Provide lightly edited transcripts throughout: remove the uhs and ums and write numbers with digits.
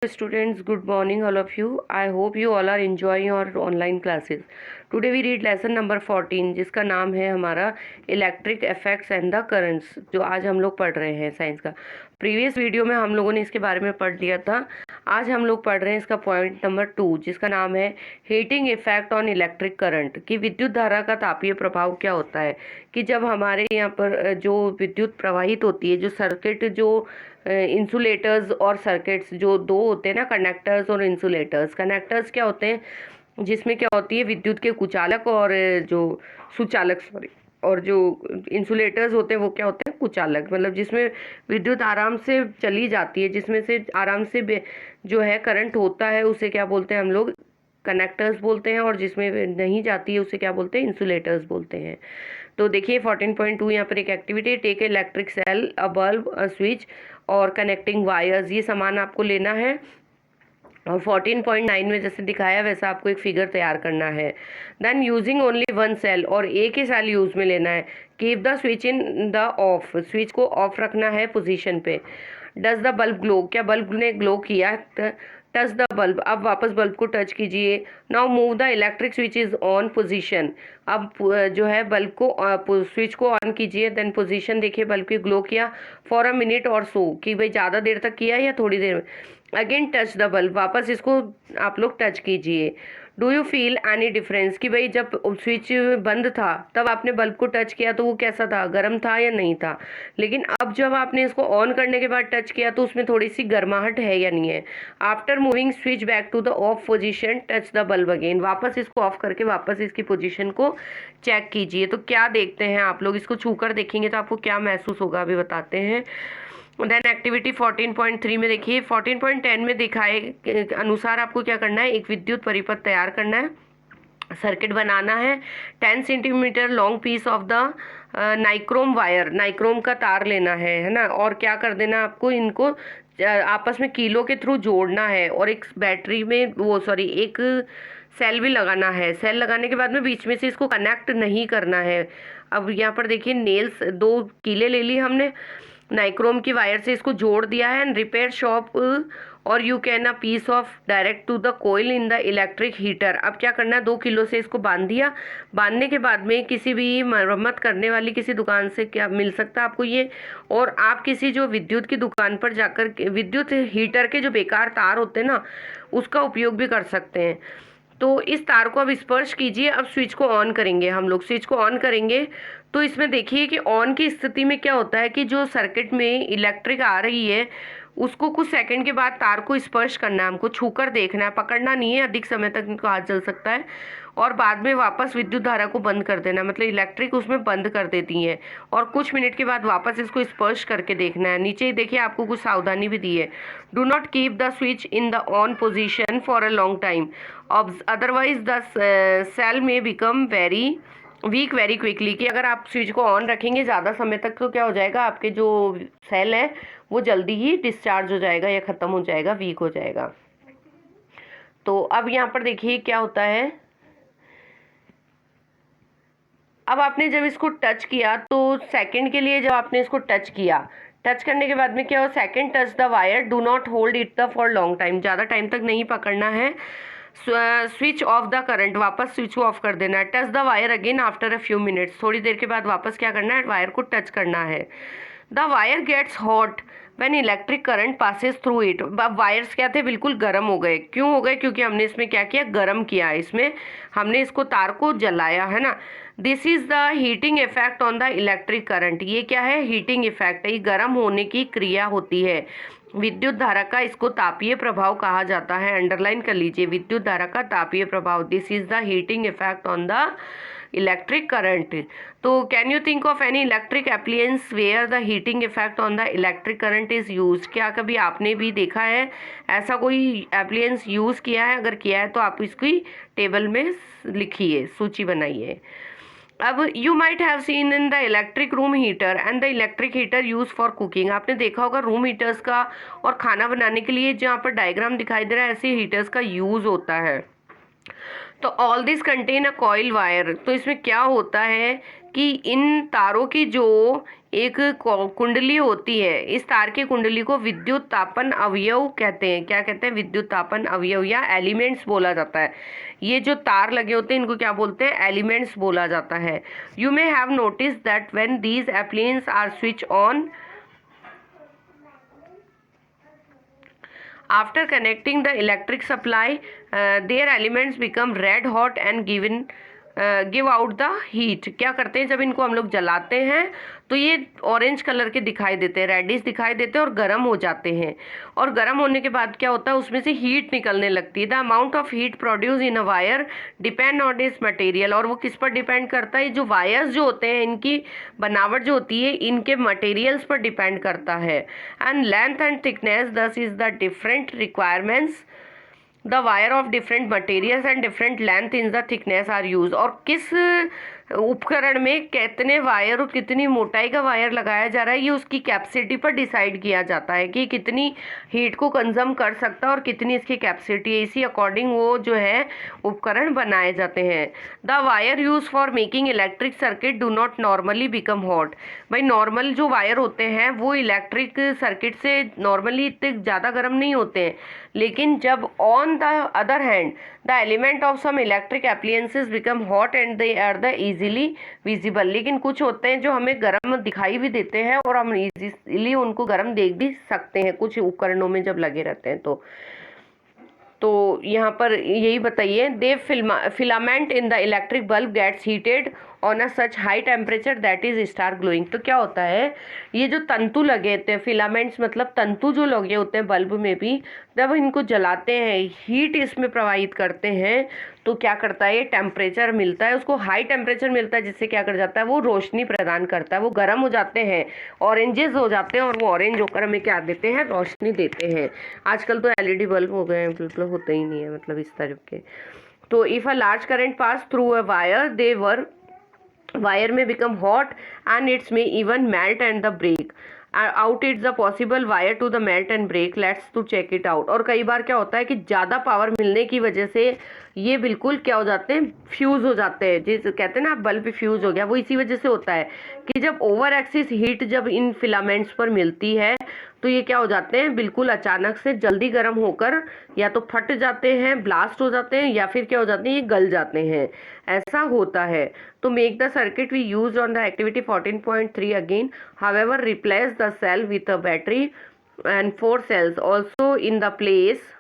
Students, good morning all of you. I hope you all are enjoying your online classes. Today we read lesson number 14 जिसका नाम है हमारा electric effects and the currents, जो आज हम लोग पढ़ रहे हैं साइंस का। प्रीवियस वीडियो में हम लोगों ने इसके बारे में पढ़ लिया था। आज हम लोग पढ़ रहे हैं इसका पॉइंट नंबर 2 जिसका नाम है heating effect on electric current, कि विद्युत धारा का तापीय प्रभाव क्या होता है। कि जब हमारे यहाँ पर जो विद्युत प्रवाहित होती है, जो सर्किट, जो इंसुलेटर्स और सर्किट्स जो दो होते हैं ना, कंडक्टर्स और इंसुलेटर्स। कंडक्टर्स क्या होते हैं, जिसमें क्या होती है विद्युत के कुचालक और जो सुचालक, सॉरी, और जो इंसुलेटर्स होते हैं वो क्या होते हैं कुचालक, मतलब जिसमें विद्युत आराम से चली जाती है, जिसमें से आराम से जो है करंट होता है, उसे क्या बोलते हैं हम लोग कनेक्टर्स बोलते हैं, और जिसमें नहीं जाती है उसे क्या बोलते हैं इंसुलेटर्स बोलते हैं। तो देखिए 14.2 यहाँ पर एक activity, take electric cell, a bulb, a switch और कनेक्टिंग वायर्स, ये सामान आपको लेना है। और 14.9 में जैसे दिखाया वैसा आपको एक फिगर तैयार करना है। Then using only one cell, और एक ही सेल यूज में लेना है। Keep the switch in the off, switch को ऑफ रखना है पोजीशन पे। डज द बल्ब ग्लो, क्या बल्ब ने ग्लो किया। टच द बल्ब, अब वापस बल्ब को टच कीजिए। Now move the electric switch is on position, अब जो है बल्ब को स्विच को ऑन कीजिए। देन पोजीशन देखिए, बल्ब की ग्लो किया फॉर अ मिनट और सो, कि भाई ज़्यादा देर तक किया या थोड़ी देर में। अगेन टच द बल्ब, वापस इसको आप लोग टच कीजिए। Do you feel any difference, कि भाई जब स्विच बंद था तब आपने बल्ब को टच किया तो वो कैसा था, गर्म था या नहीं था। लेकिन अब जब आपने इसको ऑन करने के बाद टच किया तो उसमें थोड़ी सी गर्माहट है या नहीं है। After moving switch back to the off position, touch the bulb again, वापस इसको ऑफ करके वापस इसकी पोजीशन को चेक कीजिए। तो क्या देखते हैं आप लोग, इसको छूकर देखेंगे तो आपको क्या महसूस होगा अभी बताते हैं। देन एक्टिविटी 14.3 में देखिए, 14.10 में दिखाए अनुसार आपको क्या करना है, एक विद्युत परिपथ तैयार करना है, सर्किट बनाना है। 10 centimetre long piece of the nichrome wire, nichrome का तार लेना है ना। और क्या कर देना आपको, इनको आपस में कीलों के थ्रू जोड़ना है, और एक बैटरी में एक सेल भी लगाना है। सेल लगाने के बाद में बीच में से इसको कनेक्ट नहीं करना है। अब यहाँ पर देखिए नेल्स, 2 कीले ले ली हमने, नाइक्रोम की वायर से इसको जोड़ दिया है। एंड रिपेयर शॉप और you can a piece of direct to the coil in the electric heater. अब क्या करना है, 2 किलो से इसको बांध दिया। बांधने के बाद में किसी भी मरम्मत करने वाली किसी दुकान से क्या मिल सकता है आपको ये, और आप किसी जो विद्युत की दुकान पर जाकर विद्युत हीटर के जो बेकार तार होते हैं ना, उसका उपयोग भी कर सकते हैं। तो इस तार को अब स्पर्श कीजिए। अब स्विच को ऑन करेंगे, हम लोग स्विच को ऑन करेंगे तो इसमें देखिए कि ऑन की स्थिति में क्या होता है कि जो सर्किट में इलेक्ट्रिक आ रही है उसको कुछ सेकंड के बाद तार को स्पर्श करना है, हमको छूकर देखना है, पकड़ना नहीं है, अधिक समय तक इनको हाथ जल सकता है। और बाद में वापस विद्युत धारा को बंद कर देना, मतलब इलेक्ट्रिक उसमें बंद कर देती है, और कुछ मिनट के बाद वापस इसको स्पर्श करके देखना है। नीचे देखिए आपको कुछ सावधानी भी दी है। Do not keep the switch in the on position for a long time, otherwise the cell may become very weak very quickly, कि अगर आप स्विच को ऑन रखेंगे ज़्यादा समय तक तो क्या हो जाएगा, आपके जो सेल है वो जल्दी ही डिस्चार्ज हो जाएगा या ख़त्म हो जाएगा, वीक हो जाएगा। तो अब यहाँ पर देखिए क्या होता है, अब आपने जब इसको टच किया तो सेकंड के लिए जब आपने इसको टच किया, टच करने के बाद में क्या हो, second touch the wire, do not hold it the for long time, ज़्यादा टाइम तक नहीं पकड़ना है। स्विच ऑफ द करंट, वापस स्विच को ऑफ कर देना है। Touch the wire again after a few minutes, थोड़ी देर के बाद वापस क्या करना है, वायर को टच करना है। The wire gets hot when electric current passes through it, wires क्या थे, बिल्कुल गर्म हो गए। क्यों हो गए, क्योंकि हमने इसमें क्या किया, गर्म किया, इसमें हमने इसको तार को जलाया है ना। This is the heating effect on the electric current, ये क्या है, हीटिंग इफेक्ट है, ये गर्म होने की क्रिया होती है विद्युत धारा का, इसको तापीय प्रभाव कहा जाता है। अंडरलाइन कर लीजिए, विद्युत धारा का तापीय प्रभाव, this is the heating effect on the electric current. तो can you think of any electric appliances where the heating effect on the electric current is use, क्या कभी आपने भी देखा है ऐसा कोई एप्लियंस यूज किया है, अगर किया है तो आप इसकी टेबल में लिखिए, सूची बनाइए। अब you might have seen in the electric room heater and the electric heater use for cooking, आपने देखा होगा रूम हीटर्स का और खाना बनाने के लिए जहाँ पर डायग्राम दिखाई दे रहा है ऐसे हीटर्स का यूज होता है। तो all this contain a coil wire, तो इसमें क्या होता है कि इन तारों की जो एक कुंडली होती है, इस तार की कुंडली को विद्युत तापन अवयव कहते हैं। क्या कहते हैं? विद्युत तापन अवयव या एलिमेंट्स बोला जाता है। ये जो तार लगे होते हैं इनको क्या बोलते हैं? एलिमेंट्स बोला जाता है। You may have notice that when these appliances are switch on after connecting the electric supply, their elements become red hot and give out the heat। क्या करते हैं? जब इनको हम लोग जलाते हैं तो ये ऑरेंज कलर के दिखाई देते हैं, रेडिश दिखाई देते हैं और गर्म हो जाते हैं। और गर्म होने के बाद क्या होता है? उसमें से हीट निकलने लगती है। The amount of heat produce in a wire depend on it's material. और वो किस पर डिपेंड करता है? जो वायर्स जो होते हैं इनकी बनावट जो होती है इनके मटेरियल्स पर डिपेंड करता है। And length and thickness this is the different requirements the wire of different materials and different length in the thickness are use. और किस उपकरण में कितने वायर और कितनी मोटाई का वायर लगाया जा रहा है ये उसकी कैपेसिटी पर डिसाइड किया जाता है कि कितनी हीट को कंज्यूम कर सकता है और कितनी इसकी कैपेसिटी है। इसी अकॉर्डिंग वो जो है उपकरण बनाए जाते हैं। The wire use for making electric circuit do not normally become hot. भाई नॉर्मल जो वायर होते हैं वो इलेक्ट्रिक सर्किट से नॉर्मली इतने ज़्यादा गर्म नहीं होते हैं, लेकिन जब on the other hand the element of some electric appliances become hot and they are the easily visible. लेकिन कुछ होते हैं जो हमें गर्म दिखाई भी देते हैं और हम इजीली उनको गर्म देख भी सकते हैं कुछ उपकरणों में जब लगे रहते हैं। तो यहाँ पर यही बताइए, the filament in the electric bulb gets heated on a such high temperature that is start glowing. तो क्या होता है? ये जो तंतु लगे होते हैं, फिलामेंट्स मतलब तंतु जो लगे होते हैं बल्ब में भी, जब इनको जलाते हैं हीट इसमें प्रवाहित करते हैं तो क्या करता है? ये टेम्परेचर मिलता है उसको, हाई टेम्परेचर मिलता है, जिससे क्या कर जाता है? वो रोशनी प्रदान करता है, वो गर्म हो जाते हैं, ऑरेंजेस हो जाते हैं और वो ऑरेंज होकर हमें क्या देते हैं? रोशनी देते हैं। आजकल तो एलईडी बल्ब हो गए हैं, मतलब होते ही नहीं है मतलब इस तरह के। तो if a large current pass through a wire they were wire may become hot and it may even melt and the break out it's a possible wire to the melt and break। let's to check it out। और कई बार क्या होता है कि ज़्यादा power मिलने की वजह से ये बिल्कुल क्या हो जाते हैं? फ्यूज़ हो जाते हैं। जिस कहते हैं ना बल्ब फ्यूज़ हो गया, वो इसी वजह से होता है कि जब ओवर एक्सिस हीट जब इन फिलामेंट्स पर मिलती है तो ये क्या हो जाते हैं? बिल्कुल अचानक से जल्दी गर्म होकर या तो फट जाते हैं, ब्लास्ट हो जाते हैं, या फिर क्या हो जाते हैं? ये गल जाते हैं। ऐसा होता है। तो make the circuit we use on the activity 14.3 again. However replace the cell with a battery and 4 cells also in the place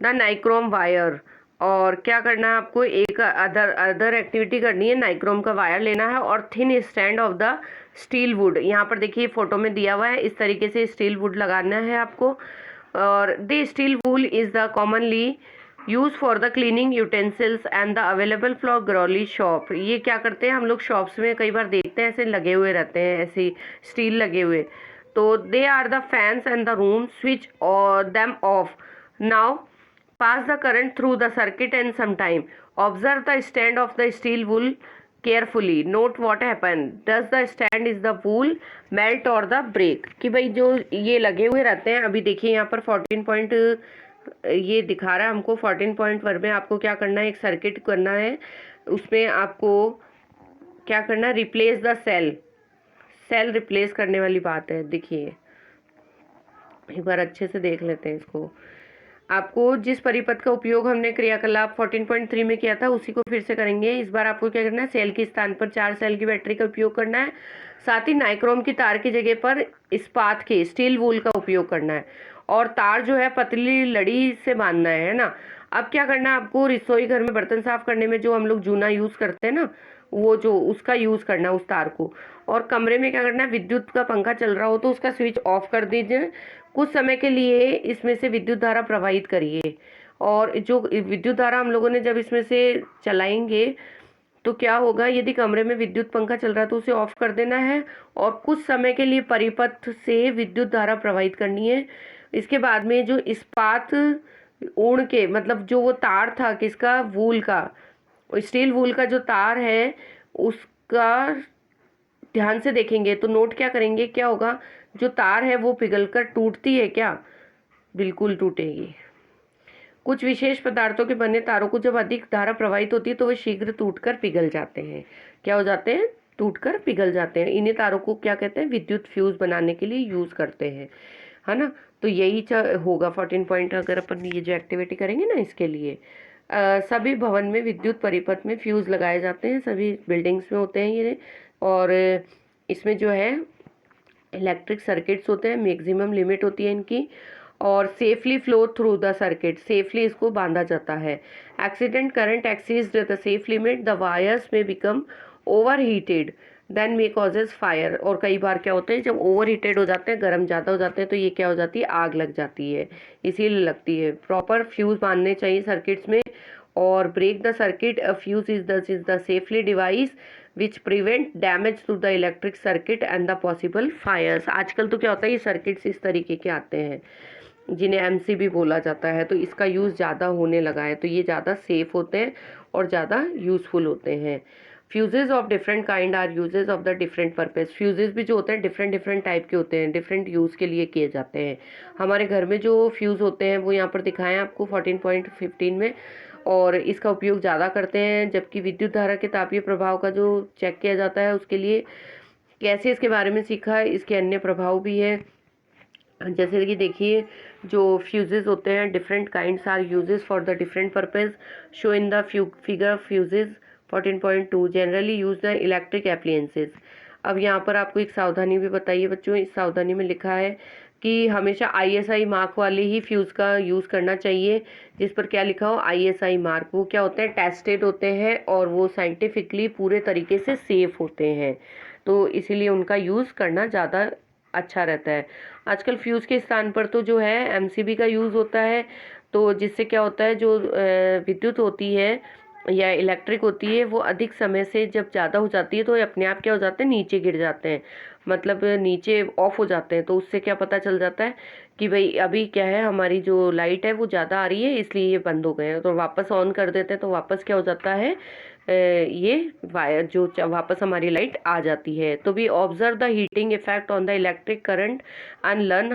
the nichrome wire. और क्या करना है आपको? एक अदर एक्टिविटी करनी है, नाइक्रोम का वायर लेना है और thin stand of the steel would. यहाँ पर देखिए फोटो में दिया हुआ है, इस तरीके से स्टील वुड लगाना है आपको। और the steel wool is the commonly use for the cleaning utensils and the available for growly shop. ये क्या करते हैं हम लोग शॉप्स में कई बार देखते हैं ऐसे लगे हुए रहते हैं, ऐसे स्टील लगे हुए। तो they are the fans and the room switch और them off now. pass the current through the circuit and sometime observe the stand of the steel wool carefully। note what happened, does the stand is the wool melt or the break। कि भाई जो ये लगे हुए रहते हैं, अभी देखिए यहाँ पर 14 पॉइंट ये दिखा रहा है हमको 14.1 में आपको क्या करना है? एक सर्किट करना है, उसमें आपको क्या करना है? रिप्लेस द सेल रिप्लेस करने वाली बात है। देखिए एक बार अच्छे से देख लेते हैं इसको। आपको जिस परिपथ का उपयोग हमने क्रियाकलाप 14.3 में किया था उसी को फिर से करेंगे। इस बार आपको क्या करना है? सेल के स्थान पर 4 सेल की बैटरी का उपयोग करना है, साथ ही नाइक्रोम की तार की जगह पर इस्पात के स्टील वूल का उपयोग करना है और तार जो है पतली लड़ी से बांधना है ना। अब क्या करना है आपको? रसोई घर में बर्तन साफ करने में जो हम लोग जूना यूज़ करते हैं ना, वो जो उसका यूज़ करना है उस तार को। और कमरे में क्या करना है? विद्युत का पंखा चल रहा हो तो उसका स्विच ऑफ कर दीजिए, कुछ समय के लिए इसमें से विद्युत धारा प्रवाहित करिए। और जो विद्युत धारा हम लोगों ने जब इसमें से चलाएंगे तो क्या होगा? यदि कमरे में विद्युत पंखा चल रहा है तो उसे ऑफ कर देना है और कुछ समय के लिए परिपथ से विद्युत धारा प्रवाहित करनी है। इसके बाद में जो इस्पात उड़ के मतलब जो वो तार था किसका? वूल का, स्टील वूल का जो तार है उसका ध्यान से देखेंगे तो नोट क्या करेंगे? क्या होगा? जो तार है वो पिघलकर टूटती है क्या? बिल्कुल टूटेगी। कुछ विशेष पदार्थों के बने तारों को जब अधिक धारा प्रवाहित होती है तो वे शीघ्र टूटकर पिघल जाते हैं। क्या हो जाते हैं? टूटकर पिघल जाते हैं। इन्हीं तारों को क्या कहते हैं? विद्युत फ्यूज बनाने के लिए यूज़ करते हैं, है ना। तो यही होगा 14 पॉइंट, अगर अपन ये जो एक्टिविटी करेंगे ना इसके लिए। सभी भवन में विद्युत परिपथ में फ्यूज़ लगाए जाते हैं, सभी बिल्डिंग्स में होते हैं ये। और इसमें जो है इलेक्ट्रिक सर्किट्स होते हैं, मैक्सिमम लिमिट होती है इनकी, और safely flow through the circuit, safely इसको बांधा जाता है। Accident current exceeds the safe limit, the wires में become over heated then may causes fire. और कई बार क्या होता है, जब ओवर हीटेड हो जाते हैं, गर्म ज़्यादा हो जाते हैं, तो ये क्या हो जाती है? आग लग जाती है, इसीलिए लगती है। प्रॉपर फ्यूज़ बांधने चाहिए सर्किट्स में। और break the circuit, a fuse is the safely device which prevent damage to the electric circuit and the possible fires. आजकल तो क्या होता है, ये सर्किट्स इस तरीके के आते हैं जिन्हें एमसीबी बोला जाता है, तो इसका यूज़ ज़्यादा होने लगा है, तो ये ज़्यादा सेफ होते हैं और ज़्यादा यूज़फुल होते हैं। Fuses of different kind are uses of the different purpose. Fuses भी जो होते हैं डिफरेंट टाइप के होते हैं, डिफरेंट यूज़ के लिए किए जाते हैं। हमारे घर में जो फ्यूज़ होते हैं वो यहाँ पर दिखाएं आपको 14.15 में। और इसका उपयोग ज़्यादा करते हैं, जबकि विद्युत धारा के तापीय प्रभाव का जो चेक किया जाता है उसके लिए कैसे इसके बारे में सीखा है, इसके अन्य प्रभाव भी है। जैसे कि देखिए, जो फ्यूजेस होते हैं different kinds are uses for the different purpose show in the figure fuses 14.2 generally use the electric appliances. अब यहाँ पर आपको एक सावधानी भी बताइए बच्चों, इस सावधानी में लिखा है कि हमेशा आईएसआई मार्क वाले ही फ्यूज़ का यूज़ करना चाहिए, जिस पर क्या लिखा हो आईएसआई मार्क। वो क्या होते हैं? टेस्टेड होते हैं और वो साइंटिफिकली पूरे तरीके से सेफ होते हैं, तो इसीलिए उनका यूज़ करना ज़्यादा अच्छा रहता है। आजकल फ्यूज़ के स्थान पर तो जो है एमसीबी का यूज़ होता है, तो जिससे क्या होता है, जो विद्युत होती है या इलेक्ट्रिक होती है वो अधिक समय से जब ज़्यादा हो जाती है तो ये अपने आप क्या हो जाते हैं? नीचे गिर जाते हैं, मतलब नीचे ऑफ हो जाते हैं। तो उससे क्या पता चल जाता है कि भाई अभी क्या है, हमारी जो लाइट है वो ज़्यादा आ रही है इसलिए ये बंद हो गए हैं। तो वापस ऑन कर देते हैं तो वापस क्या हो जाता है, ये वायर जो वापस हमारी लाइट आ जाती है। तो भी observe the heating effect on the electric current and learn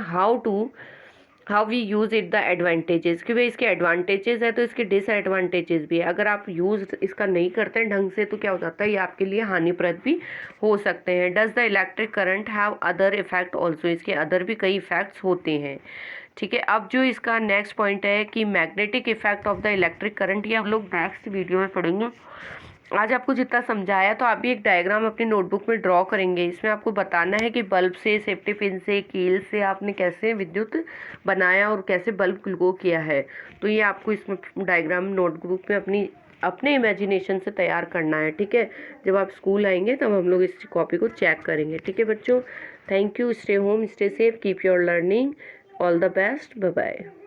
how we use it the advantages, कि भाई इसके एडवांटेजेस है तो इसके डिसएडवांटेजेस भी है। अगर आप यूज़ इसका नहीं करते हैं ढंग से तो क्या हो जाता है, ये आपके लिए हानिप्रद भी हो सकते हैं। Does the electric current have other effect also, इसके अदर भी कई इफेक्ट्स होते हैं। ठीक है, अब जो इसका नेक्स्ट पॉइंट है कि magnetic effect of the electric current, ये हम लोग नेक्स्ट वीडियो में पढ़ेंगे। आज आपको जितना समझाया, तो आप भी एक डायग्राम अपनी नोटबुक में ड्रॉ करेंगे। इसमें आपको बताना है कि बल्ब से, सेफ्टी पिन से, कील से आपने कैसे विद्युत बनाया और कैसे बल्ब ग्लो किया है। तो ये आपको इसमें डायग्राम नोटबुक में अपने इमेजिनेशन से तैयार करना है। ठीक है, जब आप स्कूल आएंगे तब हम लोग इस कॉपी को चेक करेंगे। ठीक है बच्चों, thank you, stay home, stay safe, keep your learning, all the best, bye bye.